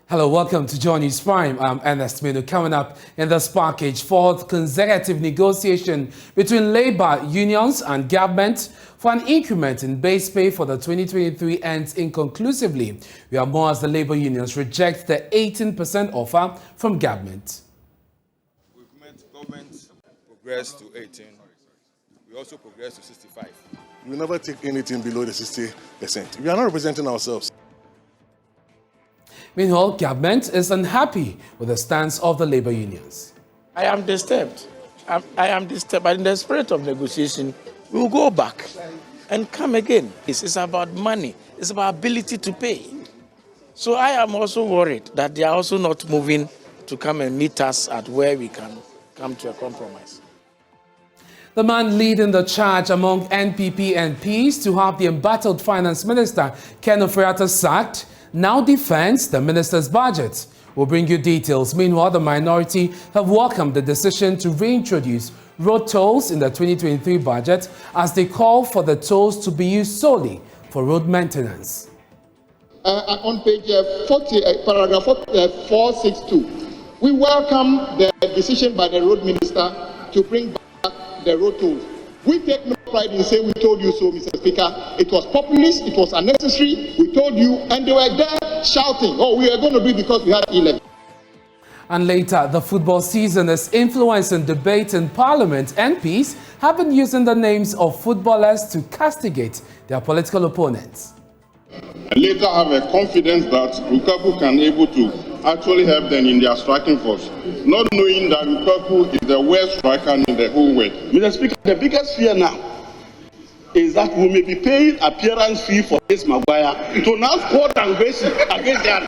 Hello, welcome to Joy News Prime. I'm Ernest Manu. Coming up in this package, fourth consecutive negotiation between labor unions and government for an increment in base pay for the 2023 ends inconclusively. We are more as the labor unions reject the 18% offer from government. Government progressed to 18. We also progressed to 65. We will never take anything below the 60%. We are not representing ourselves. Meanwhile, government is unhappy with the stance of the labor unions. I am disturbed. I am disturbed. But in the spirit of negotiation, we will go back and come again. It's about money. It's about ability to pay. So I am also worried that they are also not moving to come and meet us at where we can come to a compromise. The man leading the charge among NPP MPs to have the embattled finance minister, Ken Ofori-Atta, sacked now defends the minister's budget. We'll bring you details. Meanwhile, the minority have welcomed the decision to reintroduce road tolls in the 2023 budget as they call for the tolls to be used solely for road maintenance. On page 40, paragraph 462, we welcome the decision by the road minister to bring back the road tolls. We take no pride in saying we told you so, Mr. Speaker. It was populist, it was unnecessary, we told you, and they were there shouting, oh, we are going to do it because we had 11. And later, the football season is influencing debate in Parliament. MPs have been using the names of footballers to castigate their political opponents. And later have a confidence that Lukaku can able to actually help them in their striking force, not knowing that Lukaku is the worst striker in the whole world. Mr. Speaker, the biggest fear now is that we may be paying appearance fee for this Maguire to now score downgrades against the other.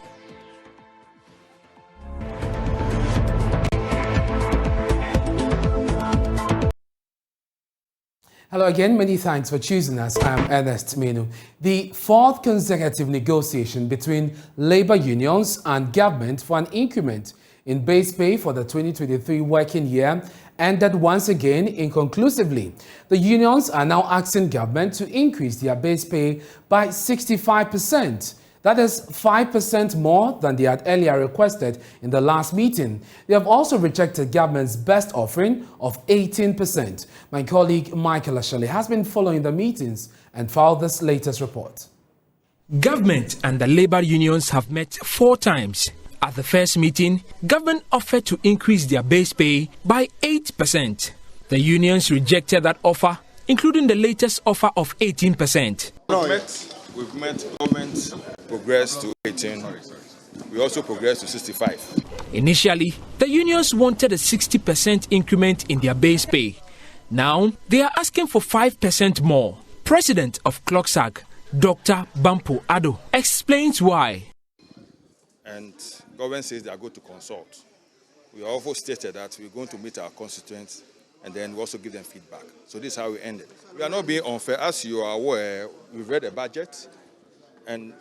Hello again, many thanks for choosing us. I'm Ernest Manu. The fourth consecutive negotiation between labor unions and government for an increment in base pay for the 2023 working year ended once again inconclusively. The unions are now asking government to increase their base pay by 65%. That is 5% more than they had earlier requested in the last meeting. They have also rejected government's best offering of 18%. My colleague Michael Ashale has been following the meetings and filed this latest report. Government and the labor unions have met 4 times. At the first meeting, government offered to increase their base pay by 8%. The unions rejected that offer, including the latest offer of 18%. We've met government progress to 18. We also progressed to 65. Initially, the unions wanted a 60% increment in their base pay. Now, they are asking for 5% more. President of CLOCSAG, Dr. Bampo Ado, explains why. And government says they are going to consult. We also stated that we're going to meet our constituents and then we also give them feedback. So this is how we ended. We are not being unfair. As you are aware, we've read the budget and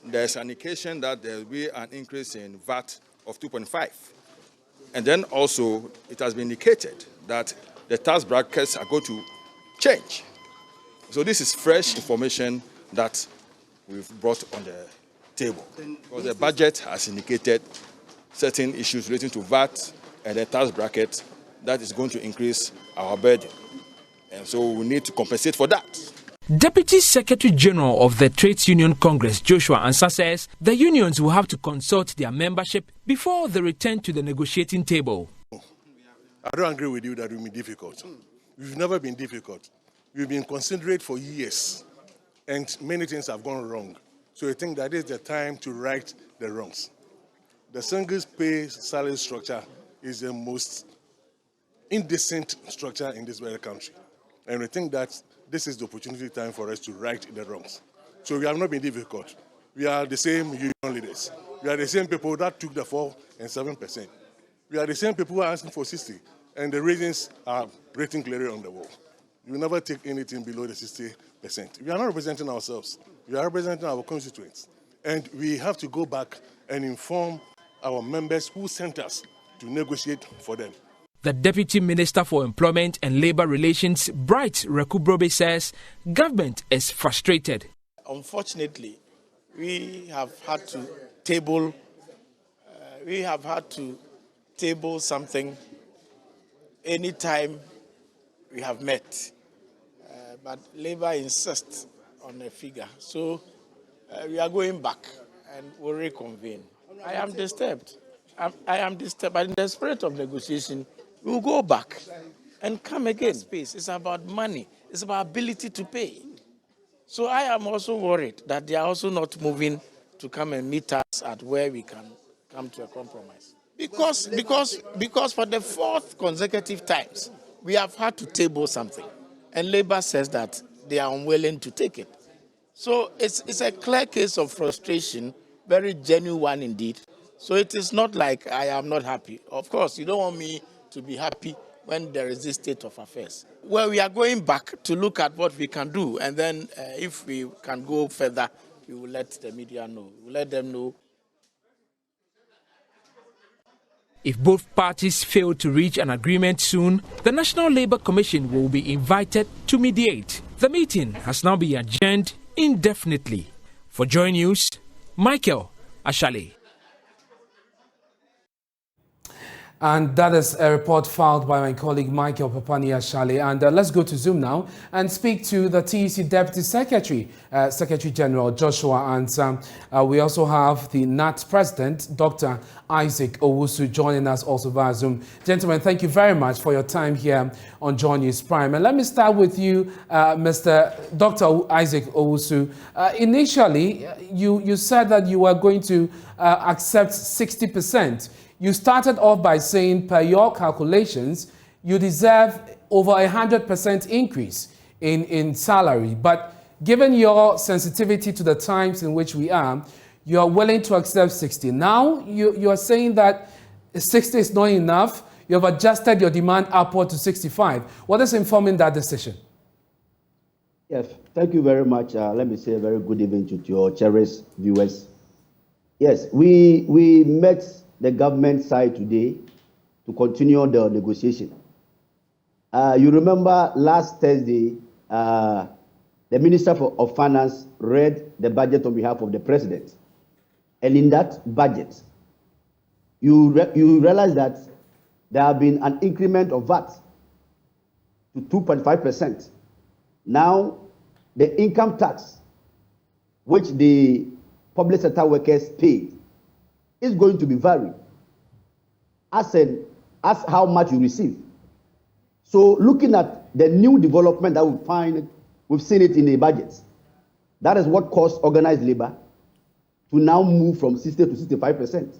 there's an indication that there will be an increase in VAT of 2.5. And then also it has been indicated that the tax brackets are going to change. So this is fresh information that we've brought on the table. Because the budget has indicated certain issues relating to VAT and the tax bracket that is going to increase our burden. And so we need to compensate for that. Deputy Secretary General of the Trades Union Congress, Joshua Ansah, says the unions will have to consult their membership before they return to the negotiating table. I don't agree with you that it will be difficult. We've never been difficult. We've been considerate for years, and many things have gone wrong. So I think that is the time to right the wrongs. The single pay salary structure is the most indecent structure in this very country. And we think that this is the opportunity time for us to right the wrongs. So we have not been difficult. We are the same union leaders. We are the same people that took the 4 and 7%. We are the same people who are asking for 60. And the reasons are written clearly on the wall. We will never take anything below the 60%. We are not representing ourselves. We are representing our constituents. And we have to go back and inform our members who sent us to negotiate for them. The Deputy Minister for Employment and Labour Relations, Bright Rekubrobe, says government is frustrated. Unfortunately, we have had to table we have had to table something anytime we have met, but Labour insists on a figure. So we are going back and we'll reconvene. I am disturbed. I am disturbed, but in the spirit of negotiation, we will go back and come again. It's about money. It's about ability to pay. So I am also worried that they are also not moving to come and meet us at where we can come to a compromise. Because for the fourth consecutive times, we have had to table something. And Labour says that they are unwilling to take it. So it's a clear case of frustration, very genuine one indeed. So it is not like I am not happy. Of course, you don't want me to be happy when there is this state of affairs. Well, we are going back to look at what we can do. And then if we can go further, we will let the media know. We will let them know. If both parties fail to reach an agreement soon, the National Labour Commission will be invited to mediate. The meeting has now been adjourned indefinitely. For Joy News, Michael Ashale. And that is a report filed by my colleague Michael Papani-Ashale. And let's go to Zoom now and speak to the TEC Deputy Secretary, Secretary General Joshua. And we also have the NAT President, Dr. Isaac Owusu, joining us also via Zoom. Gentlemen, thank you very much for your time here on Joy News Prime. And let me start with you, Mr. Dr. Isaac Owusu. Initially, you said that you were going to accept 60%. You started off by saying, per your calculations, you deserve over 100% increase in salary. But given your sensitivity to the times in which we are, you are willing to accept 60. Now, you are saying that 60 is not enough. You have adjusted your demand upward to 65. What is informing that decision? Yes, thank you very much. Let me say a very good evening to your cherished viewers. Yes, we met the government side today to continue the negotiation. You remember last Thursday, the Minister of Finance read the budget on behalf of the President. And in that budget, you realize that there have been an increment of VAT to 2.5%. Now, the income tax, which the public sector workers pay, is going to be varied as how much you receive. So looking at the new development that we've seen it in the budgets. That is what caused organized labor to now move from 60 to 65%.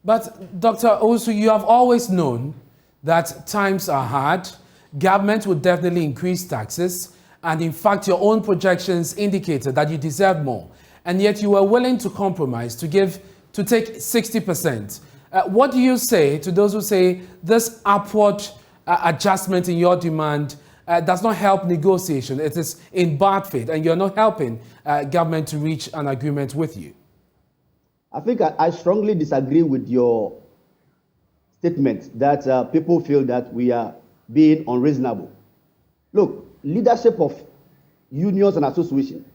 But Dr. Owusu, you have always known that times are hard. Government will definitely increase taxes. And in fact, your own projections indicated that you deserve more. And yet you were willing to compromise, to take 60%. What do you say to those who say this upward adjustment in your demand does not help negotiation? It is in bad faith, and you're not helping government to reach an agreement with you. I think I strongly disagree with your statement that people feel that we are being unreasonable. Look, leadership of unions and associations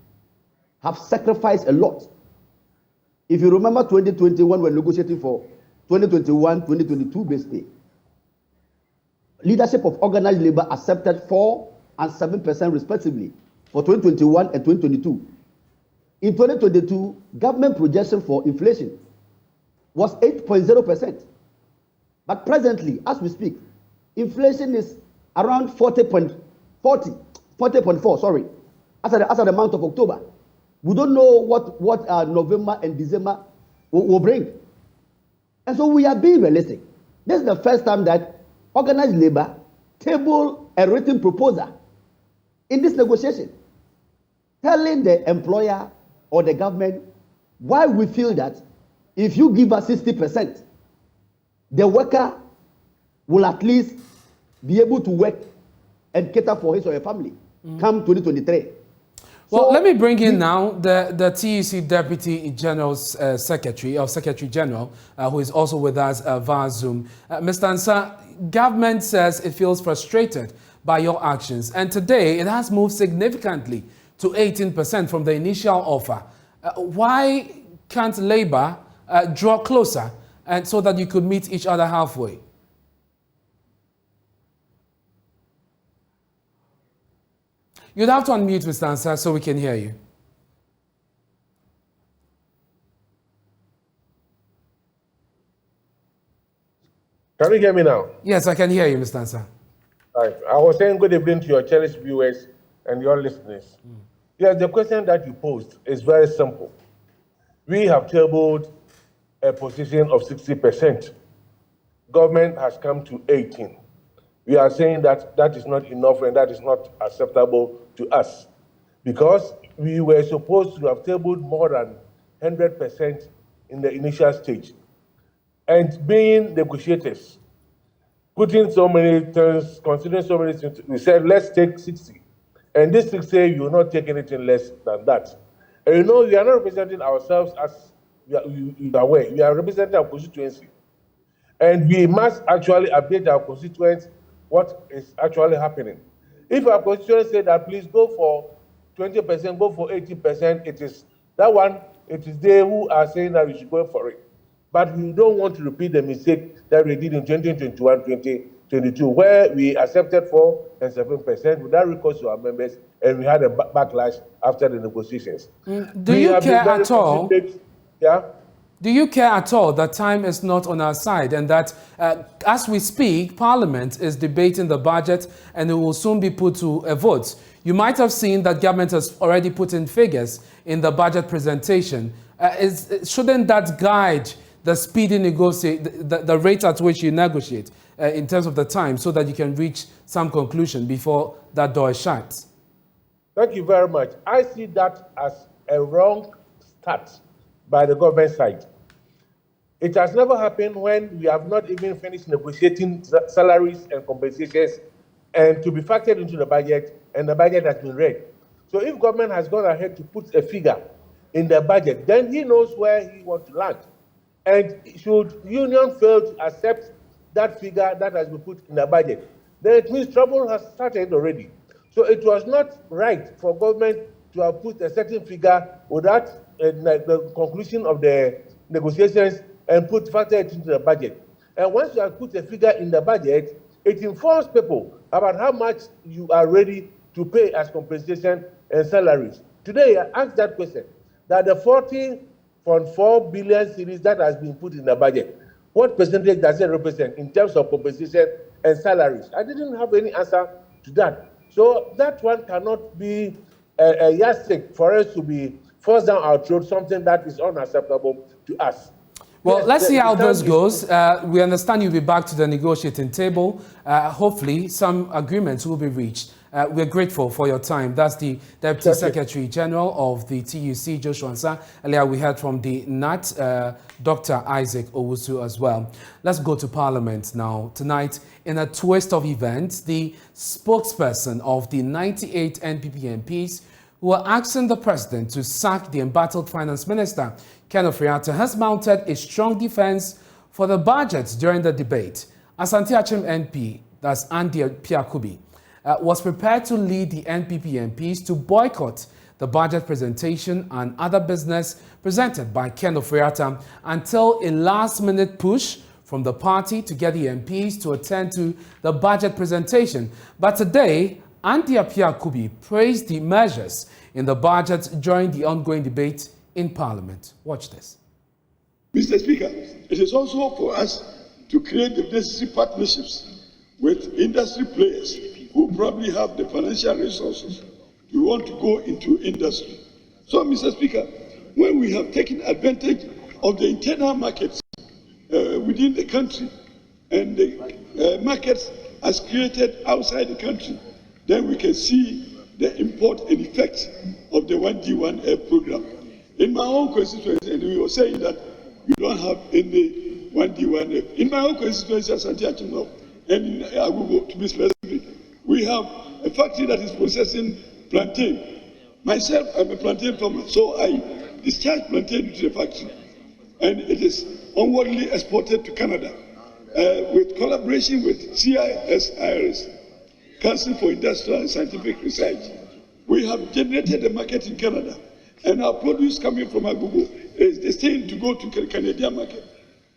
have sacrificed a lot. If you remember 2021, we're negotiating for 2021-2022 base pay. Leadership of organized labor accepted 4% and 7% respectively for 2021 and 2022. In 2022, government projection for inflation was 8.0%. But presently, as we speak, inflation is around 40.4, sorry, as of the month of October. We don't know what November and December will bring. And so we are being realistic. This is the first time that organized labor tabled a written proposal in this negotiation, telling the employer or the government why we feel that if you give us 60%, the worker will at least be able to work and cater for his or her family come 2023. Well, so, let me bring in now the TEC Deputy General's Secretary, or Secretary General, who is also with us via Zoom. Mr. Ansah, government says it feels frustrated by your actions, and today it has moved significantly to 18% from the initial offer. Why can't Labour draw closer and so that you could meet each other halfway? You'd have to unmute, Mr. Ansah, so we can hear you. Can you hear me now? Yes, I can hear you, Mr. Ansah. Right. I was saying good evening to your cherished viewers and your listeners. Yes, the question that you posed is very simple. We have tabled a position of 60%. Government has come to 18%. We are saying that that is not enough and that is not acceptable to us because we were supposed to have tabled more than 100% in the initial stage. And being negotiators, putting so many things, considering so many things, we said, let's take 60. And this 60, you will not take anything less than that. And you know, we are not representing ourselves as you are aware. We are representing our constituency. And we must actually update our constituents what is actually happening. If our constituents say that please go for 20%, go for 80%, it is that one, it is they who are saying that we should go for it. But we don't want to repeat the mistake that we did in 2021, 2022, where we accepted 4 and 7% without recourse to our members, and we had a backlash after the negotiations. Do you care at all? Yeah? Do you care at all that time is not on our side and that as we speak, Parliament is debating the budget and it will soon be put to a vote? You might have seen that government has already put in figures in the budget presentation. Shouldn't that guide the speedy the rate at which you negotiate in terms of the time so that you can reach some conclusion before that door is shut? Thank you very much. I see that as a wrong start by the government side. It has never happened when we have not even finished negotiating salaries and compensations and to be factored into the budget, and the budget has been read. So if government has gone ahead to put a figure in the budget, then he knows where he wants to land. And should union fail to accept that figure that has been put in the budget, then it means trouble has started already. So it was not right for government to have put a certain figure without the conclusion of the negotiations and factor it into the budget. And once you have put a figure in the budget, it informs people about how much you are ready to pay as compensation and salaries. Today, I asked that question, that the 40.4 billion series that has been put in the budget, what percentage does it represent in terms of compensation and salaries? I didn't have any answer to that. So that one cannot be a yardstick for us to be forced down our throat, something that is unacceptable to us. Well, yes, let's see how this goes. We understand you'll be back to the negotiating table. Hopefully, some agreements will be reached. We're grateful for your time. That's the Deputy Secretary General of the TUC, Joshua Ansah. Earlier, we heard from the NAT, Dr. Isaac Owusu as well. Let's go to Parliament now. Tonight, in a twist of events, the spokesperson of the 98 NPP MPs who are asking the president to sack the embattled finance minister, Ken Ofori-Atta, has mounted a strong defense for the budget during the debate. Asante Achim MP, that's Andy Piakubi, was prepared to lead the NPP MPs to boycott the budget presentation and other business presented by Ken Ofori-Atta until a last-minute push from the party to get the MPs to attend to the budget presentation. But today, Andy Piakubi praised the measures in the budget during the ongoing debate in Parliament. Watch this. Mr. Speaker, it is also for us to create the necessary partnerships with industry players who probably have the financial resources to want to go into industry. So, Mr. Speaker, when we have taken advantage of the internal markets within the country and the markets as created outside the country, then we can see the import and effect of the 1D1F program. In my own constituency, and we were saying that we don't have any 1D1F. In my own constituency, Asante Achim, and in Agugo, to be specific, we have a factory that is processing plantain. Myself, I'm a plantain farmer, so I discharge plantain to the factory, and it is onwardly exported to Canada with collaboration with CIS-IRS. Council for Industrial and Scientific Research. We have generated a market in Canada, and our produce coming from Agogo is destined to go to the Canadian market.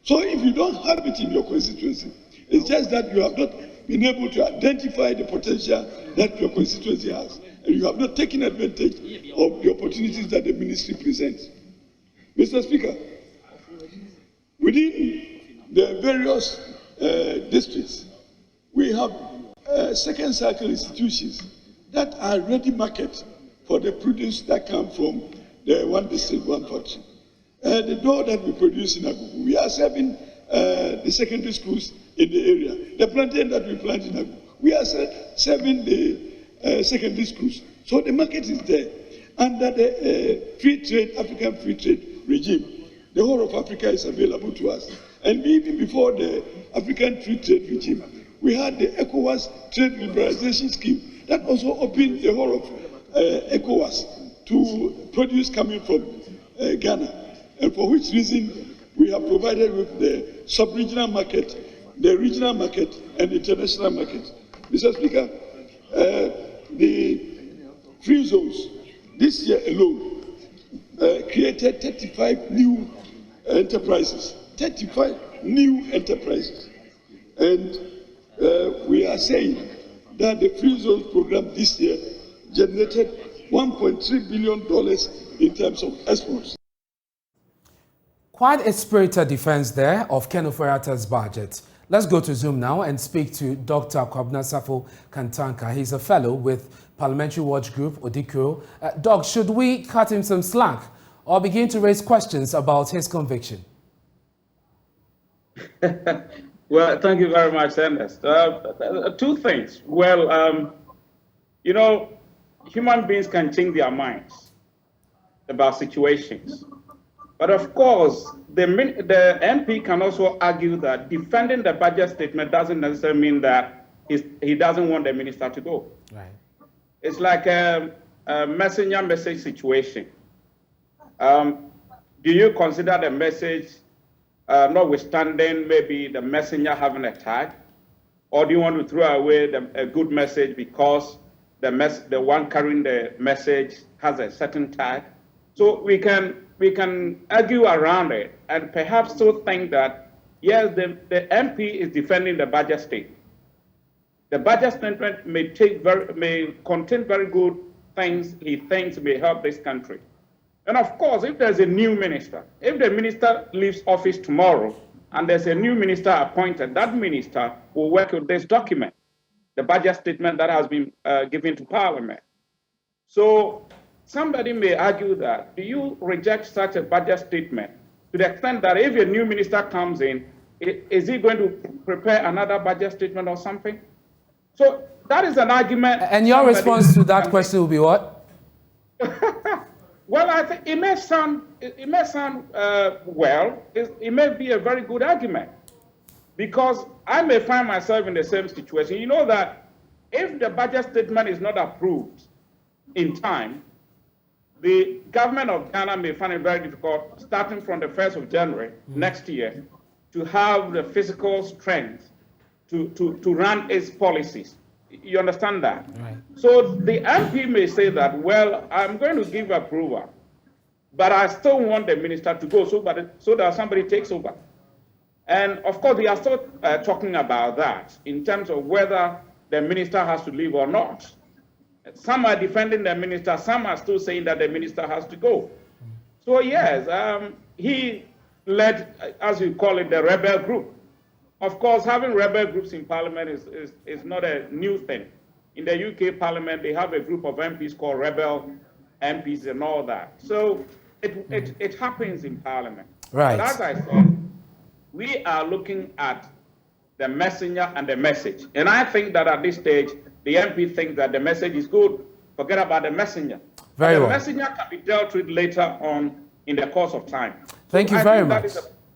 So if you don't have it in your constituency, it's just that you have not been able to identify the potential that your constituency has, and you have not taken advantage of the opportunities that the ministry presents. Mr. Speaker, within the various districts, we have second cycle institutions that are ready market for the produce that come from the one district, one factory. The dough that we produce in Agogo, we are serving the secondary schools in the area. The plantain that we plant in Agogo, we are serving the secondary schools. So the market is there. Under the free trade, African free trade regime, the whole of Africa is available to us. And even before the African free trade regime, we had the ECOWAS trade liberalization scheme that also opened the whole of ECOWAS to produce coming from Ghana. And for which reason we have provided with the sub-regional market, the regional market, and the international market. Mr. Speaker, the free zones this year alone created 35 new enterprises. 35 new enterprises. And we are saying that the free zones program this year generated $1.3 billion in terms of exports. Quite a spirited defense there of Ken Ofori-Attah's budget. Let's go to Zoom now and speak to Dr. Kwabena Safo Kantanka. He's a fellow with Parliamentary Watch Group, Odikro. Doc, should we cut him some slack or begin to raise questions about his conviction? Well, thank you very much, Ernest. Two things. Well, you know, human beings can change their minds about situations. But of course, the MP can also argue that defending the budget statement doesn't necessarily mean that he doesn't want the minister to go. Right. It's like a messenger message situation. Do you consider the message, notwithstanding maybe the messenger having a tag, or do you want to throw away a good message because the one carrying the message has a certain tag? So we can argue around it and perhaps still think that, yes, the MP is defending the budget statement. The budget statement may contain very good things he thinks may help this country. And of course, if there's a new minister, if the minister leaves office tomorrow and there's a new minister appointed, that minister will work with this document, the budget statement that has been given to Parliament. So somebody may argue that, do you reject such a budget statement to the extent that if a new minister comes in, is he going to prepare another budget statement or something? So that is an argument. And your response to that question will be what? Well, I think it may sound well. It may be a very good argument, because I may find myself in the same situation. You know that if the budget statement is not approved in time, the government of Ghana may find it very difficult, starting from the 1st of January next year, to have the physical strength to run its policies. You understand that? Right. So the MP may say that, well, I'm going to give approval, but I still want the minister to go so that somebody takes over. And of course, we are still talking about that in terms of whether the minister has to leave or not. Some are defending the minister, some are still saying that the minister has to go. So yes, he led, as you call it, the rebel group. Of course, having rebel groups in Parliament is not a new thing. In the UK Parliament, they have a group of MPs called rebel MPs and all that. So it happens in Parliament. Right. But as I said, we are looking at the messenger and the message. And I think that at this stage, the MP thinks that the message is good. Forget about the messenger. Very well. The messenger can be dealt with later on in the course of time. Thank you very much.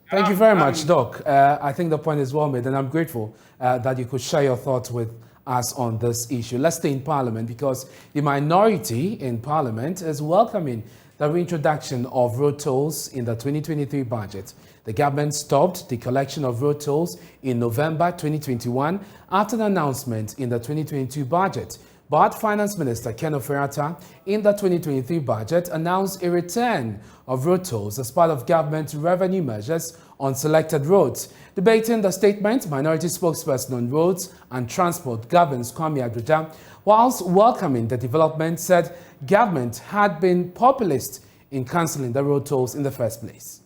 Thank you very much, Doc. I think the point is well made, and I'm grateful that you could share your thoughts with us on this issue. Let's stay in Parliament, because the minority in Parliament is welcoming the reintroduction of road tolls in the 2023 budget. The government stopped the collection of road tolls in November 2021 after the announcement in the 2022 budget, But Finance Minister Ken Ofori-Atta in the 2023 budget announced a return of road tolls as part of government revenue measures on selected roads. Debating the statement, Minority Spokesperson on Roads and Transport Governs Kwame Adoja, whilst welcoming the development, said government had been populist in cancelling the road tolls in the first place.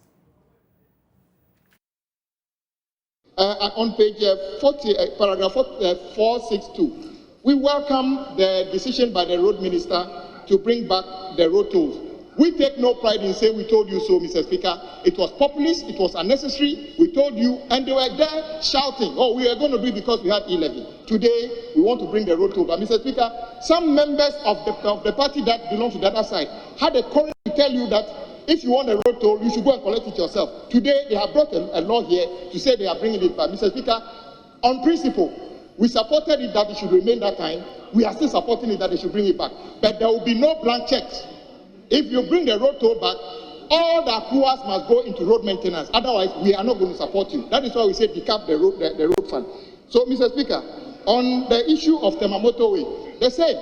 On page 40, paragraph 462, we welcome the decision by the road minister to bring back the road tolls. We take no pride in saying we told you so, Mr. Speaker. It was populist, it was unnecessary, we told you, and they were there shouting, oh, we are going to do it because we had e-levy. Today, we want to bring the road toll. But Mr. Speaker, some members of the party that belong to the other side had the courage to tell you that if you want a road toll, you should go and collect it yourself. Today, they have brought a law here to say they are bringing it back. Mr. Speaker, on principle, we supported it that it should remain that time. We are still supporting it that they should bring it back. But there will be no blank checks. If you bring the road toll back, all the accruals must go into road maintenance. Otherwise, we are not going to support you. That is why we say decap the road fund. So, Mr. Speaker, on the issue of the motorway, they said,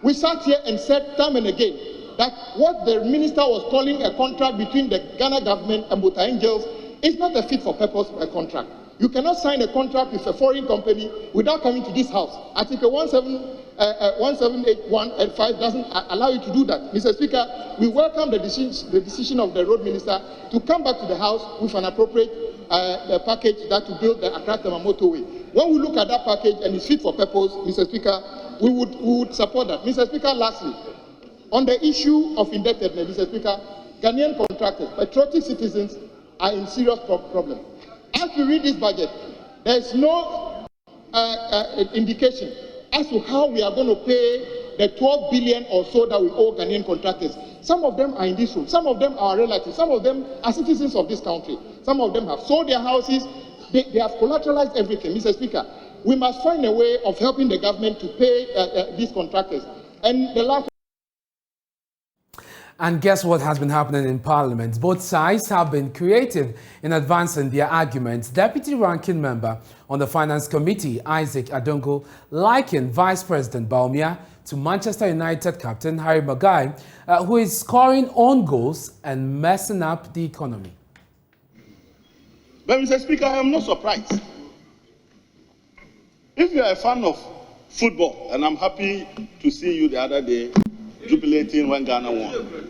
we sat here and said time and again that what the minister was calling a contract between the Ghana government and Motor Angels is not a fit for purpose contract. You cannot sign a contract with a foreign company without coming to this house. Article 1781 and 5 doesn't allow you to do that. Mr. Speaker, we welcome the decision of the road minister to come back to the house with an appropriate package that to build the Accra motorway. When we look at that package and it's fit for purpose, Mr. Speaker, we would support that. Mr. Speaker, lastly, on the issue of indebtedness, Mr. Speaker, Ghanaian contractors, patriotic citizens are in serious problem. As we read this budget, there is no indication as to how we are going to pay the 12 billion or so that we owe Ghanaian contractors. Some of them are in this room. Some of them are relatives. Some of them are citizens of this country. Some of them have sold their houses. They have collateralized everything. Mr. Speaker, we must find a way of helping the government to pay these contractors. And the last. And guess what has been happening in Parliament? Both sides have been creative in advancing their arguments. Deputy Ranking Member on the Finance Committee, Isaac Adongo, likened Vice President Bawumia to Manchester United captain Harry Maguire, who is scoring own goals and messing up the economy. But, Mr. Speaker, I am not surprised. If you are a fan of football, and I'm happy to see you the other day jubilating when Ghana won.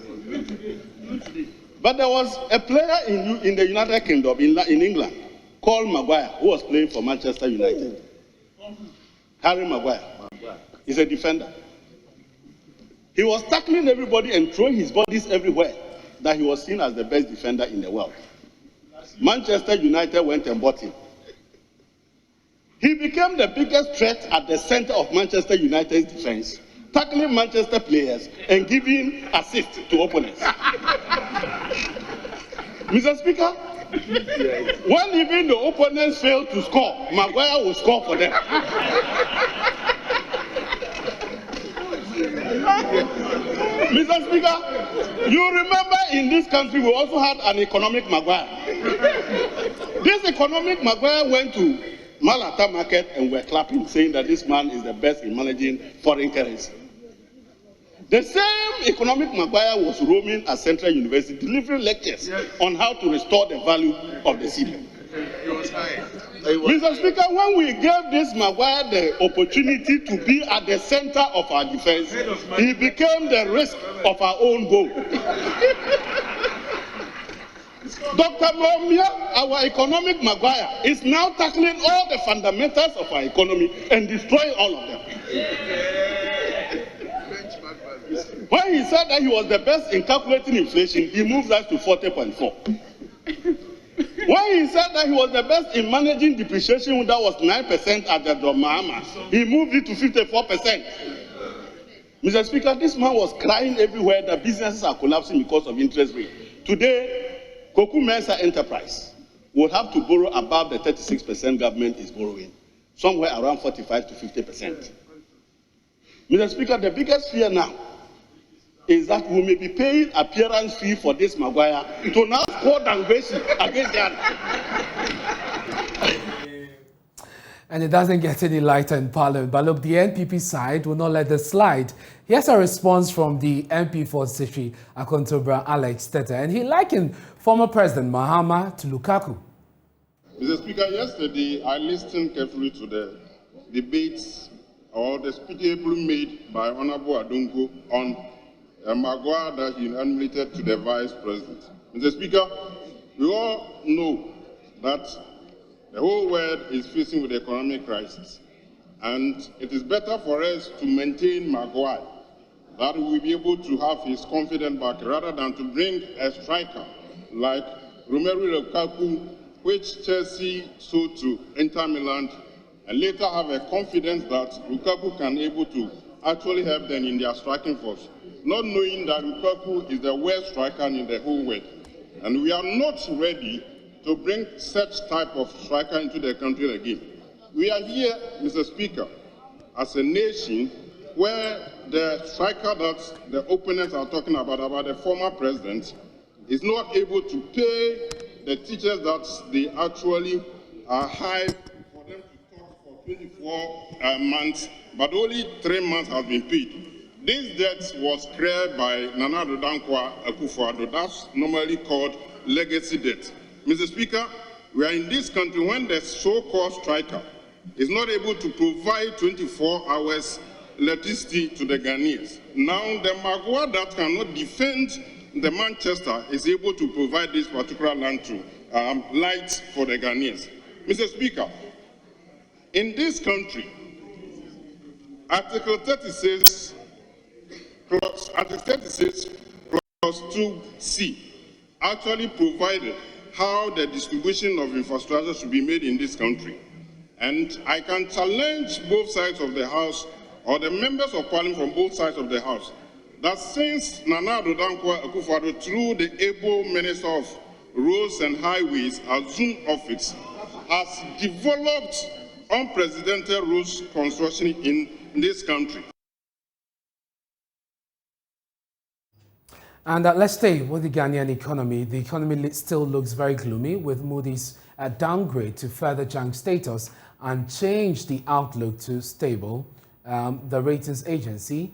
But there was a player in the United Kingdom, in England, called Maguire, who was playing for Manchester United. Harry Maguire. He's a defender. He was tackling everybody and throwing his bodies everywhere, that he was seen as the best defender in the world. Manchester United went and bought him. He became the biggest threat at the center of Manchester United's defense, tackling Manchester players and giving assists to opponents. Mr. Speaker, when even the opponents failed to score, Maguire will score for them. Mr. Speaker, you remember in this country we also had an economic Maguire. This economic Maguire went to Malata market and were clapping, saying that this man is the best in managing foreign currency. The same economic Maguire was roaming at Central University, delivering lectures on how to restore the value of the city. Mr. Speaker, when we gave this Maguire the opportunity to be at the center of our defense, he became the risk of our own goal. Dr. Bawumia, our economic Maguire, is now tackling all the fundamentals of our economy and destroying all of them. When he said that he was the best in calculating inflation, he moved us to 40.4. When he said that he was the best in managing depreciation, that was 9% at the Mahama, he moved it to 54%. Mr. Speaker, this man was crying everywhere that businesses are collapsing because of interest rate. Today, Koku Mensa Enterprise would have to borrow above the 36% government is borrowing, somewhere around 45 to 50%. Mr. Speaker, the biggest fear now is that we may be paying appearance fee for this Maguire to now score downgrades against the other. And it doesn't get any lighter in Parliament. But look, the NPP side will not let this slide. Here's a response from the MP for Sitri Akontobra, Alex Tete, and he likened former President Mahama to Lukaku. Mr. Speaker, yesterday I listened carefully to the debates or the speech made by Honorable Adongo on Maguire that he enumerated to the Vice President. Mr. Speaker, we all know that the whole world is facing with the economic crisis, and it is better for us to maintain Maguire, that we will be able to have his confidence back rather than to bring a striker like Romelu Lukaku, which Chelsea sold to Inter Milan, and later have a confidence that Lukaku can able to actually help them in their striking force, not knowing that Lukaku is the worst striker in the whole world. And we are not ready to bring such type of striker into the country again. We are here, Mr. Speaker, as a nation where the striker that the opponents are talking about the former president, is not able to pay the teachers that they actually are hired for them to talk for 24 months, but only 3 months have been paid. This debt was created by Nana Addo Dankwa Akufo-Addo. That's normally called legacy debt. Mr. Speaker, we are in this country when the so-called striker is not able to provide 24 hours electricity to the Ghanaians. Now the Maguire that cannot defend the Manchester is able to provide this particular land to light for the Ghanaians. Mr. Speaker, in this country, Article 36, clause 2C actually provided how the distribution of infrastructure should be made in this country. And I can challenge both sides of the House, or the members of Parliament from both sides of the House, that since Nana Addo Dankwa Akufo-Addo, through the able Minister of Roads and Highways, assumed office, has developed unprecedented roads construction in this country. And let's stay with the Ghanaian economy. The economy still looks very gloomy, with Moody's downgrade to further junk status and change the outlook to stable. The ratings agency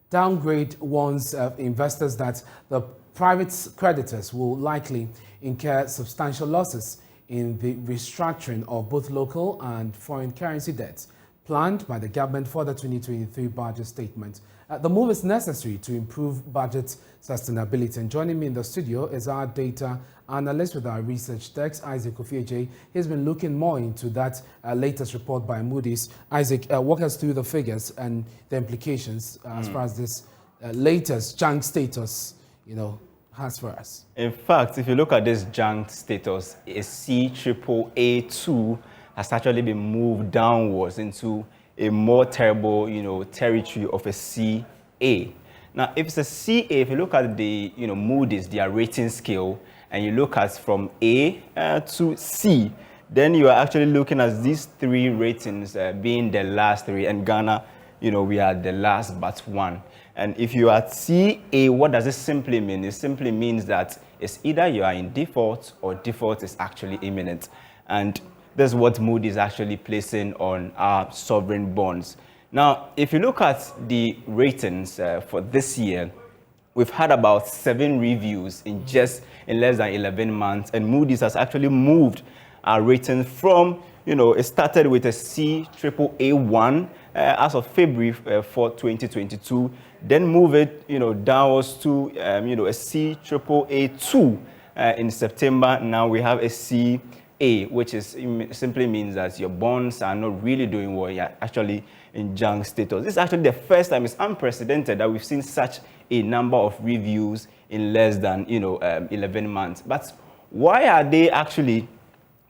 downgrade warns investors that the private creditors will likely incur substantial losses in the restructuring of both local and foreign currency debts planned by the government for the 2023 budget statement. The move is necessary to improve budget sustainability. And joining me in the studio is our data analyst with our research desk, Isaac Ofieje. He's been looking more into that latest report by Moody's. Isaac, walk us through the figures and the implications as far as this latest junk status, has for us. In fact, if you look at this junk status, a CAAA2 has actually been moved downwards into a more terrible, territory of a CA. Now, if it's a CA, if you look at the, Moody's, their rating scale, and you look at from A to C, then you are actually looking at these three ratings being the last three, and Ghana, we are the last but one. And if you are CA, what does it simply mean? It simply means that it's either you are in default or default is actually imminent. And that's what Moody is actually placing on our sovereign bonds. Now, if you look at the ratings for this year, we've had about 7 reviews in less than 11 months, and Moody's has actually moved our rating from, it started with a CAAA1 as of February 4, 2022, then move it, downwards to, a CAAA2 in September. Now we have a CA, which simply means that your bonds are not really doing well. You're actually in junk status. This is actually the first time, it's unprecedented that we've seen such a number of reviews in less than 11 months. But why are they actually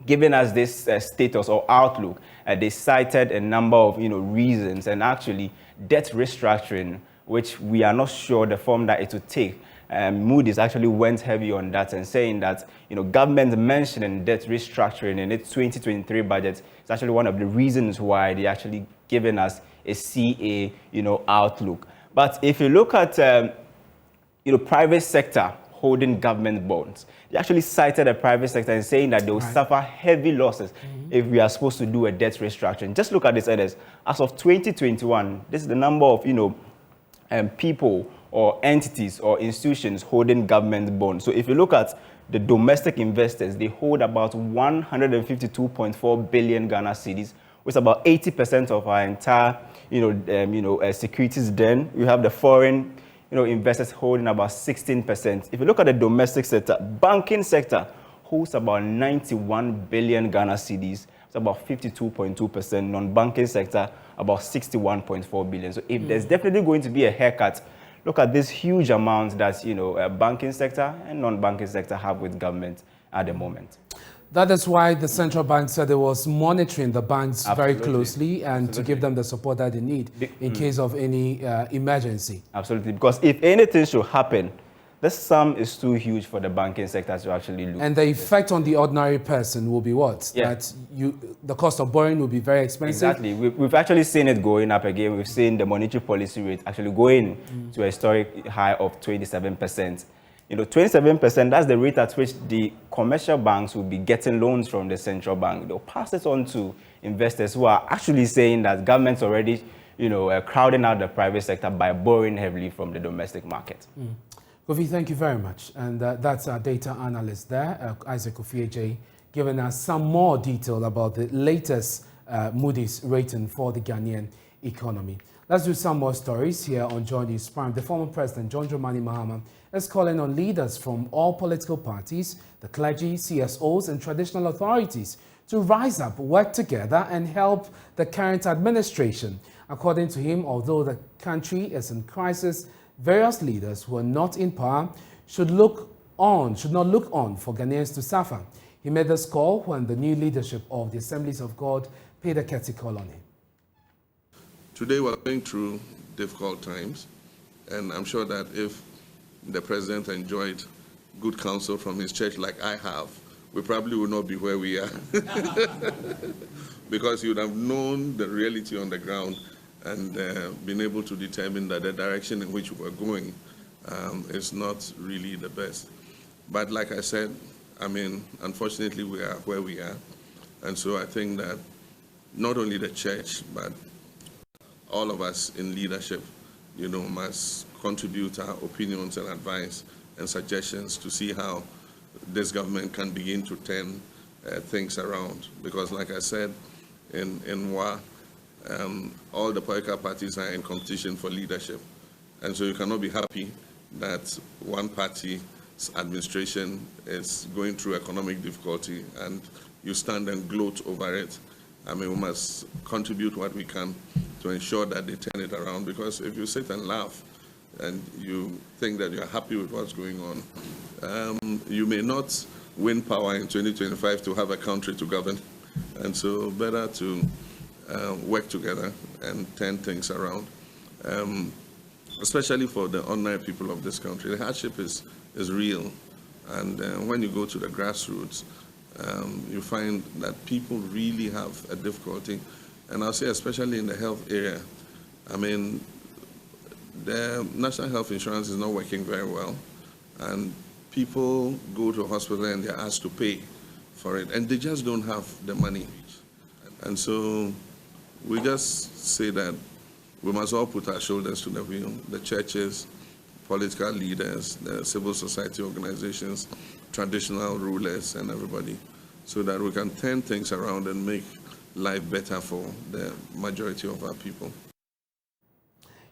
giving us this status or outlook? They cited a number of reasons, and actually debt restructuring, which we are not sure the form that it would take. Moody's actually went heavy on that and saying that government mentioning debt restructuring in its 2023 budget is actually one of the reasons why they actually given us a CA outlook. But if you look at private sector holding government bonds. They actually cited the private sector and saying that they will suffer heavy losses if we are supposed to do a debt restructuring. Just look at this, Ernest. As of 2021, this is the number of, people or entities or institutions holding government bonds. So if you look at the domestic investors, they hold about 152.4 billion Ghana cedis, which is about 80% of our entire, securities. Then you have the foreign, investors holding about 16%. If you look at the domestic sector, banking sector holds about 91 billion Ghana cedis. It's about 52.2%. Non-banking sector, about 61.4 billion. So if there's definitely going to be a haircut, look at this huge amount that, banking sector and non-banking sector have with government at the moment. That is why the central bank said it was monitoring the banks very closely and to give them the support that they need in case of any emergency. Absolutely, because if anything should happen, the sum is too huge for the banking sector to actually lose. And the effect on the ordinary person will be what? Yeah. That the cost of borrowing will be very expensive. Exactly. We've actually seen it going up again. We've seen the monetary policy rate actually going to a historic high of 27%. 27%, that's the rate at which the commercial banks will be getting loans from the central bank. They'll pass it on to investors who are actually saying that government's already, crowding out the private sector by borrowing heavily from the domestic market. Kofi, thank you very much. And that's our data analyst there, Isaac Kofi, giving us some more detail about the latest Moody's rating for the Ghanaian economy. Let's do some more stories here on Joy News Prime. The former president, John Dramani Mahama, is calling on leaders from all political parties, the clergy, CSOs, and traditional authorities to rise up, work together, and help the current administration. According to him, although the country is in crisis, various leaders who are not in power should not look on for Ghanaians to suffer. He made this call when the new leadership of the Assemblies of God paid a courtesy call on him. Today we're going through difficult times, and I'm sure that if the president enjoyed good counsel from his church like I have, we probably would not be where we are. Because he would have known the reality on the ground and been able to determine that the direction in which we're going is not really the best. But like I said, unfortunately we are where we are. And so I think that not only the church, but all of us in leadership, must contribute our opinions and advice and suggestions to see how this government can begin to turn things around. Because like I said, in WA, all the political parties are in competition for leadership. And so you cannot be happy that one party's administration is going through economic difficulty and you stand and gloat over it. We must contribute what we can to ensure that they turn it around, because if you sit and laugh and you think that you're happy with what's going on, you may not win power in 2025 to have a country to govern. And so better to work together and turn things around, especially for the ordinary people of this country. The hardship is real. And when you go to the grassroots, you find that people really have a difficulty. And I'll say especially in the health area. The national health insurance is not working very well. And people go to a hospital and they're asked to pay for it. And they just don't have the money. And so we just say that we must all put our shoulders to the wheel, the churches, political leaders, the civil society organizations, traditional rulers, and everybody, so that we can turn things around and make life better for the majority of our people.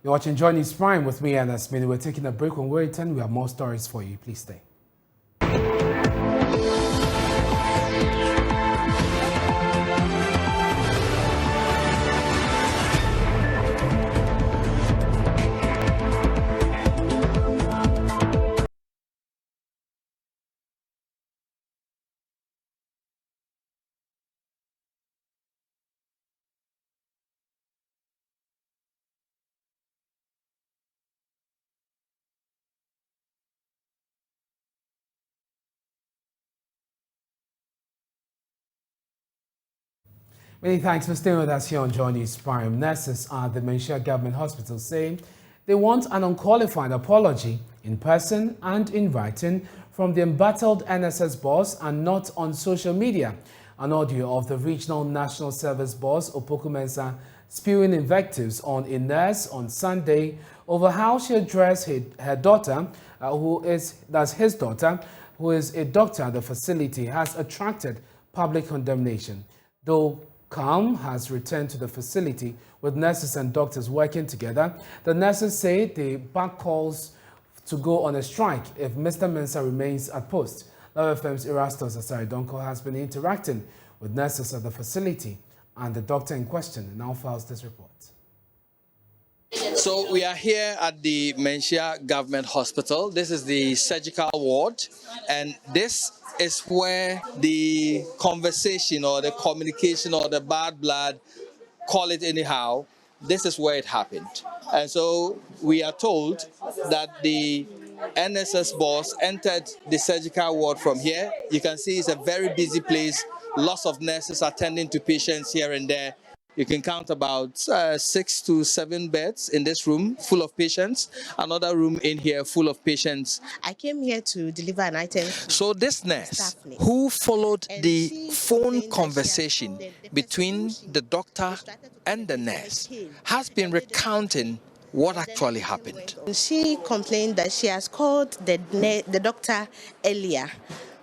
You're watching Joy News Prime with me, Ernest Kojo Manu. We're taking a break. When we return, we have more stories for you. Please stay. Many thanks for staying with us here on Joy News Prime. Nurses at the Menchia Government Hospital saying they want an unqualified apology in person and in writing from the embattled NSS boss and not on social media. An audio of the Regional National Service boss, Opoku Mensah, spewing invectives on a nurse on Sunday over how she addressed her daughter, his daughter, who is a doctor at the facility, has attracted public condemnation. Though calm has returned to the facility with nurses and doctors working together, the nurses say they back calls to go on a strike if Mr. Mensah remains at post. Love FM's Erastus Asaridonko has been interacting with nurses at the facility, and the doctor in question now files this report. So we are here at the Menchia Government Hospital. This is the surgical ward, and this is where the conversation or the communication or the bad blood, call it anyhow, this is where it happened. And so we are told that the NSS boss entered the surgical ward from here. You can see it's a very busy place, lots of nurses attending to patients here and there. You can count about 6 to 7 beds in this room full of patients, another room in here full of patients. I came here to deliver an item. So this nurse who followed the phone conversation between the doctor and the nurse has been recounting what actually happened. She complained that she has called the doctor earlier,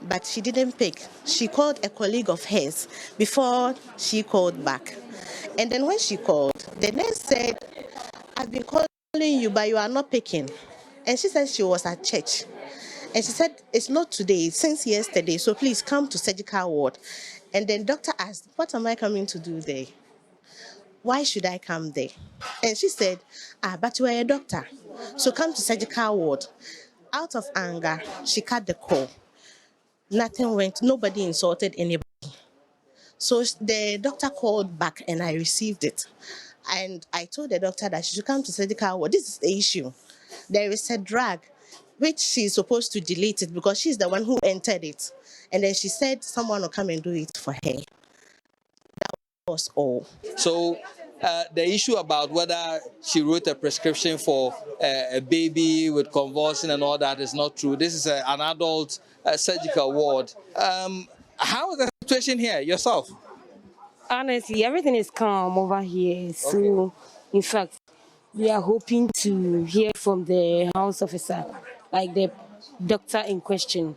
but she didn't pick. She called a colleague of hers before she called back. And then when she called, the nurse said, "I've been calling you, but you are not picking." And she said she was at church. And she said, "It's not today, it's since yesterday, so please come to surgical ward." And then doctor asked, "What am I coming to do there? Why should I come there?" And she said, "But you are a doctor, so come to surgical ward." Out of anger, she cut the call. Nothing went, nobody insulted anybody. So the doctor called back and I received it. And I told the doctor that she should come to surgical ward. This is the issue. There is a drug which she's supposed to delete it because she's the one who entered it. And then she said someone will come and do it for her. That was all. So the issue about whether she wrote a prescription for a baby with convulsion and all that is not true. This is an adult surgical ward. How is the situation here yourself? Honestly, everything is calm over here. So, in fact, we are hoping to hear from the house officer, like the doctor in question.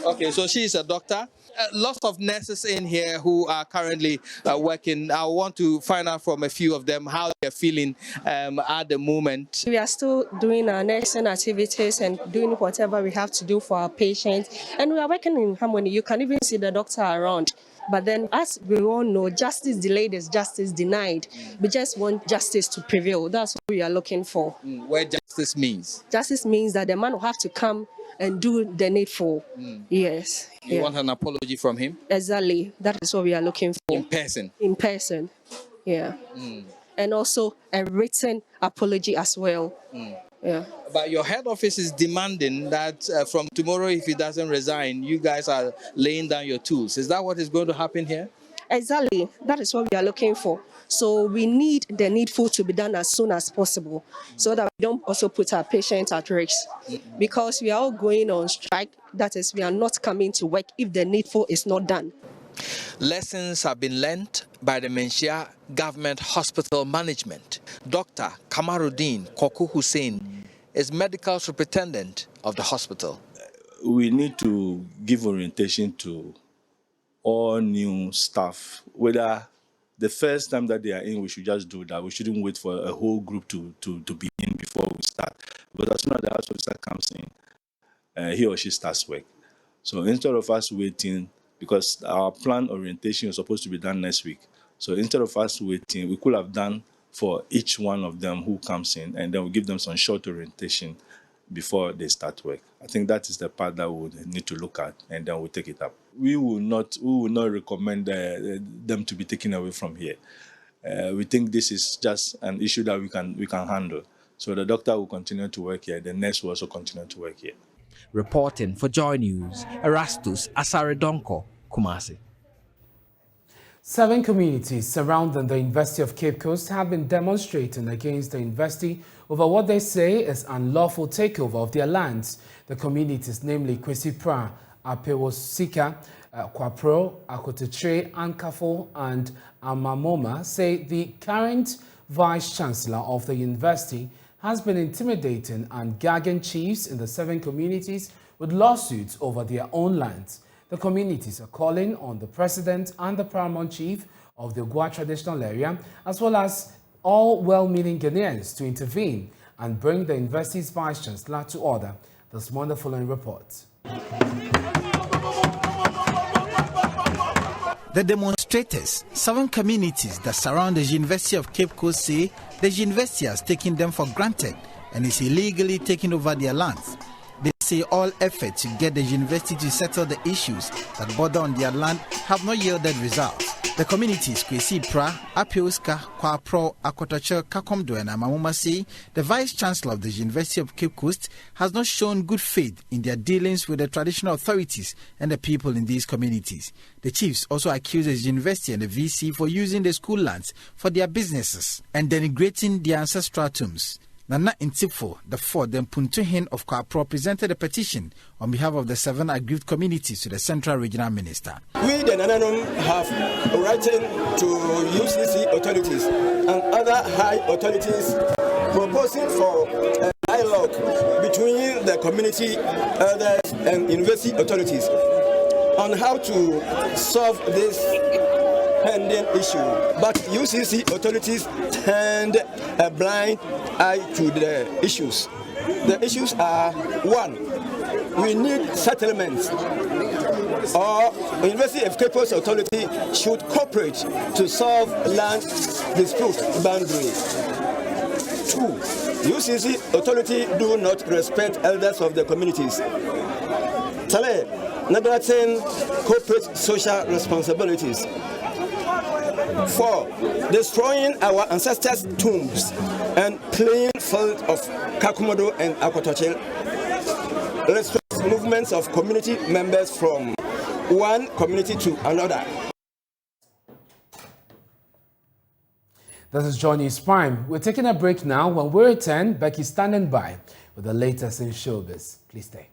Okay, so she is a doctor. Lots of nurses in here who are currently working. I want to find out from a few of them how they're feeling at the moment. We are still doing our nursing activities and doing whatever we have to do for our patients. And we are working in harmony. You can even see the doctor around. But then, as we all know, justice delayed is justice denied. We just want justice to prevail. That's what we are looking for. What justice means? Justice means that the man will have to come and do the needful. Yes. You want an apology from him? Exactly. That is what we are looking for. In person? In person. Yeah. And also a written apology as well. Yeah. But your head office is demanding that from tomorrow, if he doesn't resign, you guys are laying down your tools. Is that what is going to happen here? Exactly. That is what we are looking for. So we need the needful to be done as soon as possible so that we don't also put our patients at risk. Because we are all going on strike, that is, we are not coming to work if the needful is not done. Lessons have been learnt by the Menchia Government Hospital Management. Dr. Kamaruddin Koku Hussein is medical superintendent of the hospital. We need to give orientation to all new staff, whether the first time that they are in, we should just do that. We shouldn't wait for a whole group to be in before we start. But as soon as the house officer comes in, he or she starts work. So instead of us waiting, because our plan orientation is supposed to be done next week. So instead of us waiting, we could have done for each one of them who comes in, and then we give them some short orientation before they start work. I think that is the part that we would need to look at, and then we'll take it up. We will not recommend them to be taken away from here. We think this is just an issue that we can handle. So the doctor will continue to work here. The nurse will also continue to work here. Reporting for Joy News, Erastus Asaridonko, Kumasi. 7 communities surrounding the University of Cape Coast have been demonstrating against the university over what they say is unlawful takeover of their lands. The communities, namely Kwesi Pra, Apewosika, Kwapro, Akotetre, Ankafo, and Amamoma, say the current Vice-Chancellor of the university has been intimidating and gagging chiefs in the 7 communities with lawsuits over their own lands. The communities are calling on the President and the Paramount Chief of the Gwa traditional area, as well as all well-meaning Ghanaians, to intervene and bring the university's Vice-Chancellor to order. This morning following report. The demonstrators, 7 communities that surround the University of Cape Coast, say the university has taken them for granted and is illegally taking over their lands. They say all efforts to get the university to settle the issues that border on their land have not yielded results. The communities Kwesi Pra, Apeuska, Kwapro, Akotache, Kakomdo and Amamoma say the Vice-Chancellor of the University of Cape Coast has not shown good faith in their dealings with the traditional authorities and the people in these communities. The chiefs also accuse the university and the VC for using the school lands for their businesses and denigrating their ancestral tombs. Nana Intifo, the 4th then Puntuhin of Kwapro, presented a petition on behalf of the 7 aggrieved communities to the Central Regional Minister. We, the Nananum, have written to UCC authorities and other high authorities proposing for a dialogue between the community elders and university authorities on how to solve this pending issue. But UCC authorities turned a blind eye to the issues. The issues are: 1, we need settlements, or University of Cape Coast Authority should cooperate to solve land dispute boundary. 2, UCC authority do not respect elders of the communities. 3, neglecting corporate social responsibilities. 4, destroying our ancestors' tombs and playing field of Kakumodo and Akotoche. Restrict movements of community members from one community to another. This is Johnny Prime. We're taking a break now. When we return, Becky's standing by with the latest in showbiz. Please stay.